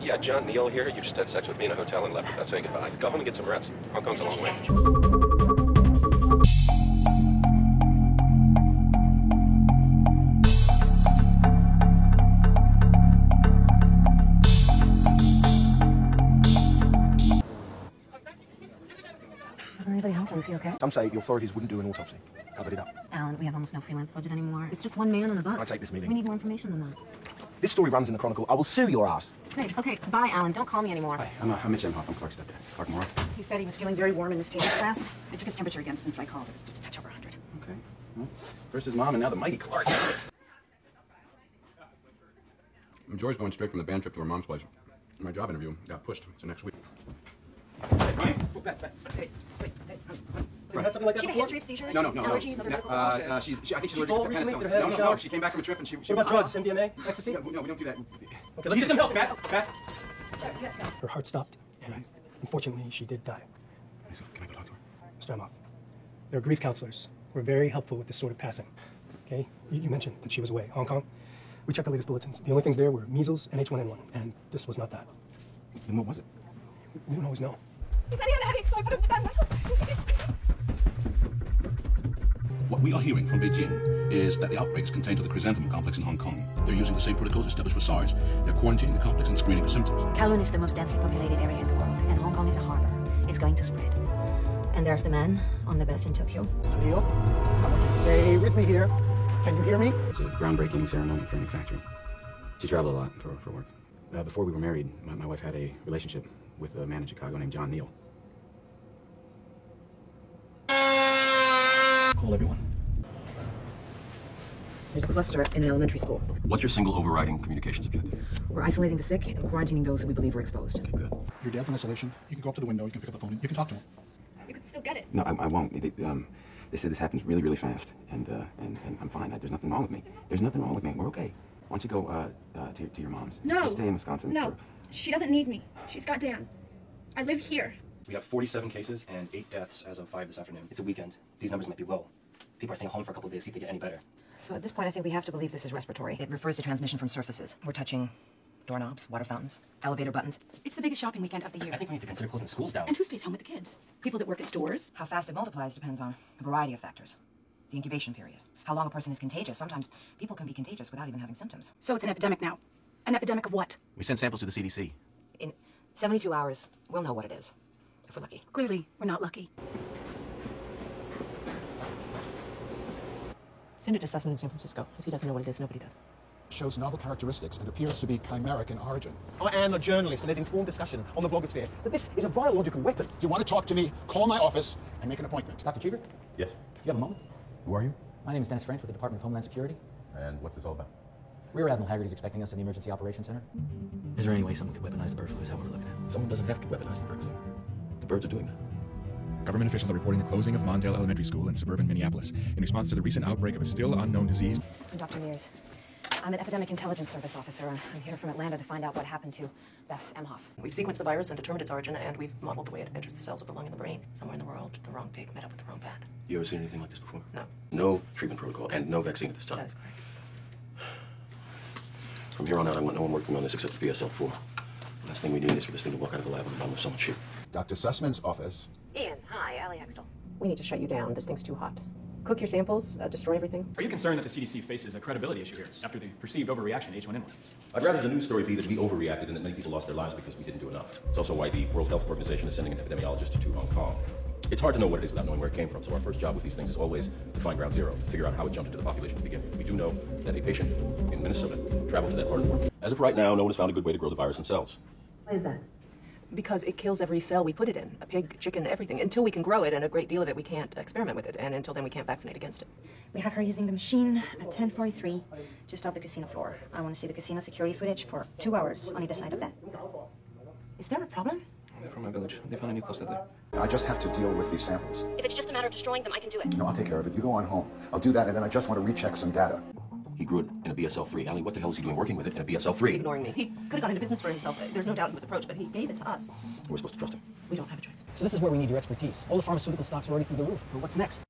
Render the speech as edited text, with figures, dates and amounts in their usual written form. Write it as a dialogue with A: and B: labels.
A: Yeah, John Neal here. You just had sex with me in a hotel and left without saying goodbye. Go home and get some rest. Hong Kong's a long way.
B: Doesn't anybody help him? Is he okay?
C: Some say the authorities wouldn't do an autopsy. Covered it up.
B: Alan, we have almost no freelance budget anymore. It's just one man on a bus.
C: I take this meeting.
B: We need more information than that.
C: This story runs in the Chronicle. I will sue your ass.
B: Great. Okay, bye, Alan. Don't call me anymore.
D: Hi, I'm Mitch Emhoff. I'm Clark's stepdad. Clark Morrow.
B: He said he was feeling very warm in Miss Taylor's class. I took his temperature again since I called. It was just a touch over 100.
D: Okay. Well, first his mom and now the mighty Clark. Joy's going straight from the band trip to her mom's place. My job interview got pushed to next week. Hey,
C: You had something like that
E: She had a
C: before?
E: history of seizures,
D: No.
E: allergies, other medical
D: I think she's
C: She
D: allergic
C: fall
D: to
C: recently?
D: penicillin.
C: Did her head
D: No,
C: shower?
D: she came back from a trip and she
C: What about drugs, MDMA, ecstasy?
D: No, we don't do that.
C: Okay, let's get some help.
D: Matt.
F: Her heart stopped, and unfortunately, she did die.
D: Can I go talk to her?
F: Mr. Emhoff, there are grief counselors who are very helpful with this sort of passing. Okay? You mentioned that she was away. Hong Kong? We checked the latest bulletins. The only things there were measles and H1N1, and this was not that.
D: Then what was it?
F: We don't always know.
E: He said he had a headache, so I put him to bed.
G: What we are hearing from Beijing is that the outbreak is contained to the Chrysanthemum complex in Hong Kong. They're using the same protocols established for SARS. They're quarantining the complex and screening for symptoms.
B: Kowloon is the most densely populated area in the world, and Hong Kong is a harbor. It's going to spread. And there's the man on the bus in Tokyo.
F: Neil, I want you to stay with me here. Can you hear me?
D: It's a groundbreaking ceremony for a new factory. She traveled a lot for work. Before we were married, my wife had a relationship with a man in Chicago named John Neal.
C: Call everyone.
B: There's a cluster in an elementary school.
A: What's your single overriding communications objective?
B: We're isolating the sick and quarantining those who we believe are exposed.
A: Okay, good.
H: Your dad's in isolation. You can go up to the window, you can pick up the phone, you can talk to him.
E: You could still get it.
D: No, I won't. They said this happens really, really fast, and I'm fine. There's nothing wrong with me. There's nothing wrong with me. We're okay. Why don't you go to your mom's?
E: No.
D: Just stay in Wisconsin.
E: No. She doesn't need me. She's got Dan. I live here.
I: We have 47 cases and 8 deaths as of 5 this afternoon. It's a weekend. These numbers might be low. People are staying home for a couple of days, see if they get any better.
B: So at this point, I think we have to believe this is respiratory. It refers to transmission from surfaces. We're touching doorknobs, water fountains, elevator buttons.
E: It's the biggest shopping weekend of the year.
I: I think we need to consider closing schools down.
E: And who stays home with the kids? People that work at stores?
B: How fast it multiplies depends on a variety of factors. The incubation period. How long a person is contagious. Sometimes people can be contagious without even having symptoms.
E: So it's an epidemic now. An epidemic of what?
I: We sent samples to the CDC.
B: In 72 hours, we'll know what it is. If we're lucky.
E: Clearly, we're not lucky.
B: Send it to Sussman in San Francisco. If he doesn't know what it is, nobody does.
H: Shows novel characteristics and appears to be chimeric in origin.
C: I am a journalist, and there's informed discussion on the blogosphere that this is a biological weapon.
H: If you want to talk to me, call my office and make an appointment.
J: Dr. Cheever?
A: Yes.
J: You have a moment?
A: Who are you?
J: My name is Dennis French with the Department of Homeland Security.
A: And what's this all about?
J: Rear Admiral Haggerty's expecting us in the Emergency Operations Center.
G: Is there any way someone could weaponize the bird flu? Is how we're looking at it.
A: Someone doesn't have to weaponize the bird flu. The birds are doing that.
K: Government officials are reporting the closing of Mondale Elementary School in suburban Minneapolis in response to the recent outbreak of a still unknown disease.
B: I'm Dr. Mears. I'm an epidemic intelligence service officer. I'm here from Atlanta to find out what happened to Beth Emhoff.
L: We've sequenced the virus and determined its origin, and we've modeled the way it enters the cells of the lung and the brain. Somewhere in the world, the wrong pig met up with the wrong bat.
A: You ever seen anything like this before?
L: No.
A: No treatment protocol and no vaccine at this time.
L: That is correct.
A: From here on out, I want no one working on this except the BSL-4. The last thing we need is for this thing to walk out of the lab on the bottom of someone's shoe.
H: Dr. Sussman's office.
B: Ian, hi, Allie Hextall. We need to shut you down. This thing's too hot. Cook your samples, destroy everything.
M: Are you concerned that the CDC faces a credibility issue here after the perceived overreaction to H1N1?
A: I'd rather the news story be that we overreacted and that many people lost their lives because we didn't do enough. It's also why the World Health Organization is sending an epidemiologist to Hong Kong. It's hard to know what it is without knowing where it came from, so our first job with these things is always to find ground zero, figure out how it jumped into the population to begin with. We do know that a patient in Minnesota traveled to that part of the world. As of right now, no one has found a good way to grow the virus in cells.
B: Why is that?
L: Because it kills every cell we put it in. A pig, chicken, everything. Until we can grow it, and a great deal of it, we can't experiment with it. And until then, we can't vaccinate against it.
B: We have her using the machine at 10:43, just off the casino floor. I want to see the casino security footage for 2 hours on either side of that. Is there a problem?
I: They're from my village. They found a new cluster there.
H: I just have to deal with these samples.
E: If it's just a matter of destroying them, I can do it.
H: No, I'll take care of it. You go on home. I'll do that, and then I just want to recheck some data.
A: He grew it in a BSL-3. Allie, what the hell is he doing working with it in a BSL-3?
L: Ignoring me. He could have gone into business for himself. There's no doubt he was approached, but he gave it to us.
A: We're supposed to trust him.
L: We don't have a choice.
J: So this is where we need your expertise. All the pharmaceutical stocks are already through the roof. But what's next?